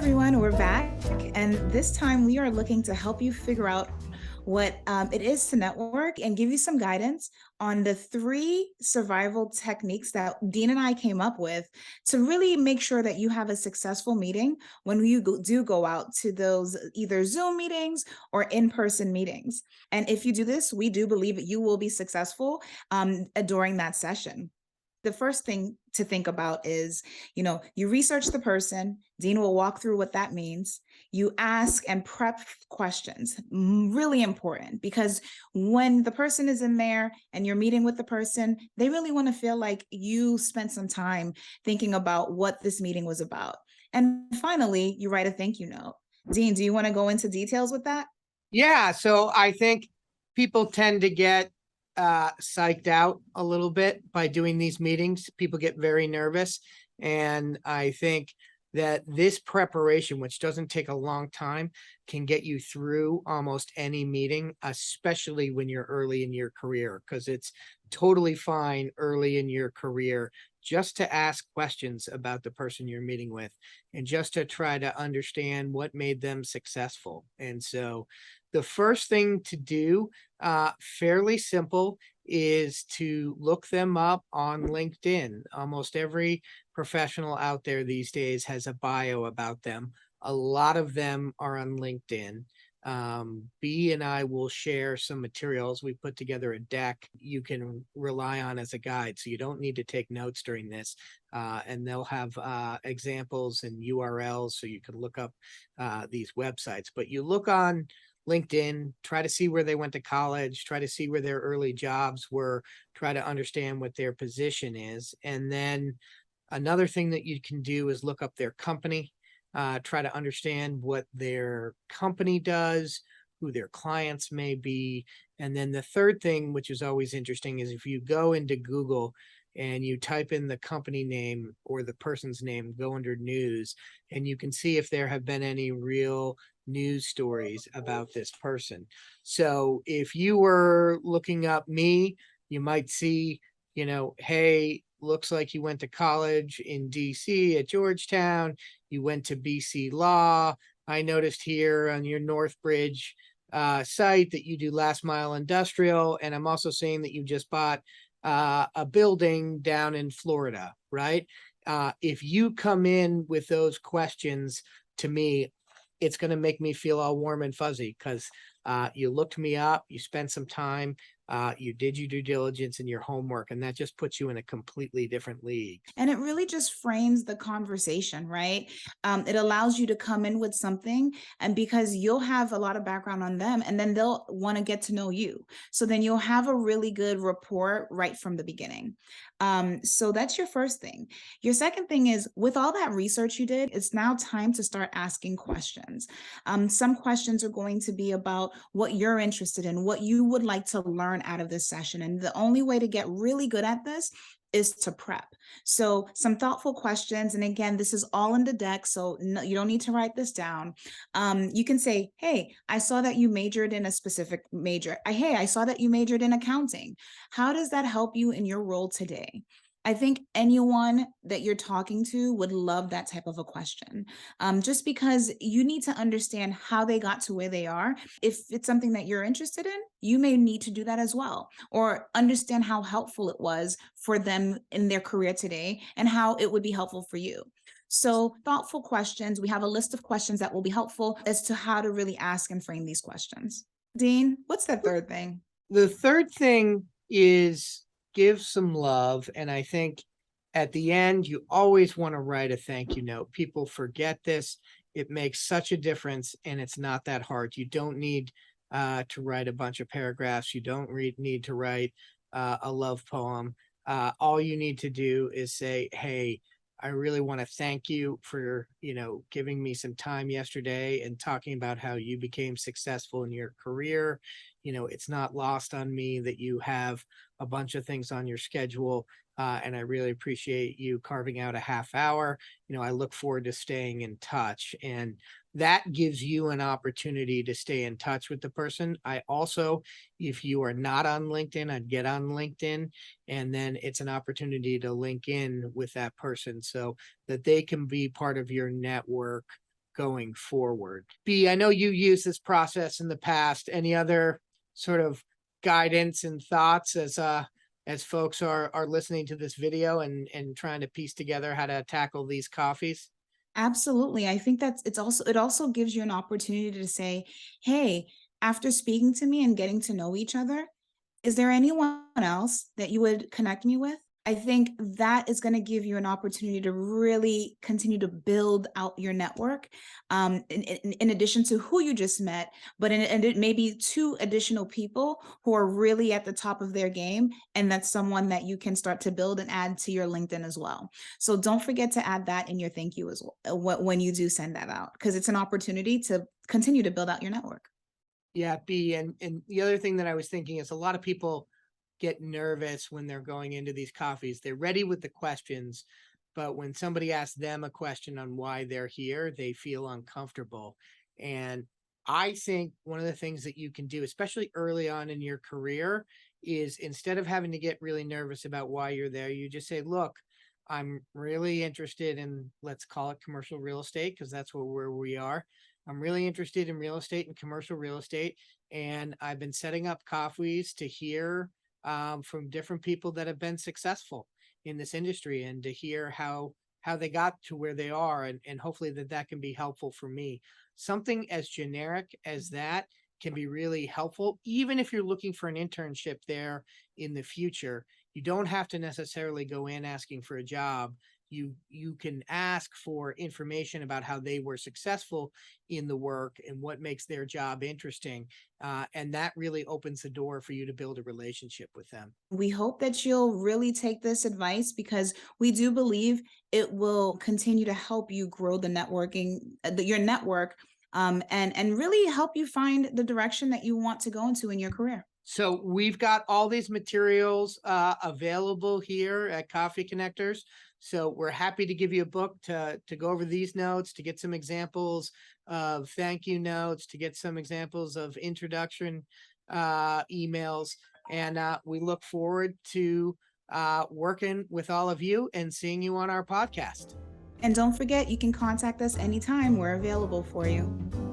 everyone, we're back. And this time we are looking to help you figure out what it is to network and give you some guidance on the 3 survival techniques that Dean and I came up with to really make sure that you have a successful meeting when you do go out to those either Zoom meetings or in-person meetings. And if you do this, we do believe that you will be successful during that session. The first thing to think about is, you research the person. Dean will walk through what that means. You ask and prep questions, really important, because when the person is in there and you're meeting with the person, they really want to feel like you spent some time thinking about what this meeting was about. And finally, you write a thank you note. Dean, do you want to go into details with that? Yeah, so I think people tend to get psyched out a little bit by doing these meetings. People get very nervous. And I think that this preparation, which doesn't take a long time, can get you through almost any meeting, especially when you're early in your career, because it's totally fine early in your career just to ask questions about the person you're meeting with and just to try to understand what made them successful. And so the first thing to do, fairly simple, is to look them up on LinkedIn. Almost every professional out there these days has a bio about them. A lot of them are on LinkedIn. Bea and I will share some materials. We put together a deck you can rely on as a guide, so you don't need to take notes during this. And they'll have examples and URLs so you can look up these websites. But you look on LinkedIn, try to see where they went to college, try to see where their early jobs were, try to understand what their position is. And then another thing that you can do is look up their company, try to understand what their company does, who their clients may be. And then the third thing, which is always interesting, is if you go into Google and you type in the company name or the person's name, go under news, and you can see if there have been any real news stories about this person. So if you were looking up me, you might see, hey, looks like you went to college in DC at Georgetown. You went to BC Law. I noticed here on your Northbridge site that you do last mile industrial. And I'm also seeing that you just bought a building down in Florida, right? If you come in with those questions to me, it's going to make me feel all warm and fuzzy because you looked me up, you spent some time, you did your due diligence and your homework, and that just puts you in a completely different league. And it really just frames the conversation, right? It allows you to come in with something, and because you'll have a lot of background on them, and then they'll want to get to know you. So then you'll have a really good rapport right from the beginning. So that's your first thing. Your second thing is, with all that research you did, it's now time to start asking questions. Some questions are going to be about what you're interested in, what you would like to learn out of this session. And the only way to get really good at this is to prep. So some thoughtful questions. And again, this is all in the deck, so no, you don't need to write this down. You can say, hey, I saw that you majored in a specific major. Hey, I saw that you majored in accounting. How does that help you in your role today? I think anyone that you're talking to would love that type of a question, just because you need to understand how they got to where they are. If it's something that you're interested in, you may need to do that as well, or understand how helpful it was for them in their career today and how it would be helpful for you. So, thoughtful questions. We have a list of questions that will be helpful as to how to really ask and frame these questions. Dean, what's that third thing? The third thing is give some love. And I think at the end, you always want to write a thank you note. People forget this. It makes such a difference, and it's not that hard. You don't need to write a bunch of paragraphs. You don't need to write a love poem. All you need to do is say, hey, I really want to thank you for, giving me some time yesterday and talking about how you became successful in your career. It's not lost on me that you have a bunch of things on your schedule. And I really appreciate you carving out a half hour. I look forward to staying in touch. And that gives you an opportunity to stay in touch with the person. I also, if you are not on LinkedIn, I'd get on LinkedIn, and then it's an opportunity to link in with that person so that they can be part of your network going forward. B, I know you used this process in the past. Any other sort of guidance and thoughts as folks are listening to this video and trying to piece together how to tackle these coffees? Absolutely. I think it also gives you an opportunity to say, "Hey, after speaking to me and getting to know each other, is there anyone else that you would connect me with?" I think that is going to give you an opportunity to really continue to build out your network, in addition to who you just met, but and it may be two additional people who are really at the top of their game, and that's someone that you can start to build and add to your LinkedIn as well. So don't forget to add that in your thank you as well when you do send that out, because it's an opportunity to continue to build out your network. Yeah, B, and the other thing that I was thinking is a lot of people get nervous when they're going into these coffees. They're ready with the questions, but when somebody asks them a question on why they're here, they feel uncomfortable. And I think one of the things that you can do, especially early on in your career, is instead of having to get really nervous about why you're there, you just say, look, I'm really interested in, let's call it commercial real estate, because that's where we are. I'm really interested in real estate and commercial real estate. And I've been setting up coffees to hear from different people that have been successful in this industry and to hear how they got to where they are, and hopefully that can be helpful for me. Something as generic as that can be really helpful, even if you're looking for an internship there in the future. You don't have to necessarily go in asking for a job. You can ask for information about how they were successful in the work and what makes their job interesting, and that really opens the door for you to build a relationship with them. We hope that you'll really take this advice, because we do believe it will continue to help you grow the networking, your network, and really help you find the direction that you want to go into in your career. So we've got all these materials available here at Coffee Connectors. So we're happy to give you a book to go over these notes, to get some examples of thank you notes, to get some examples of introduction emails. And we look forward to working with all of you and seeing you on our podcast. And don't forget, you can contact us anytime. We're available for you.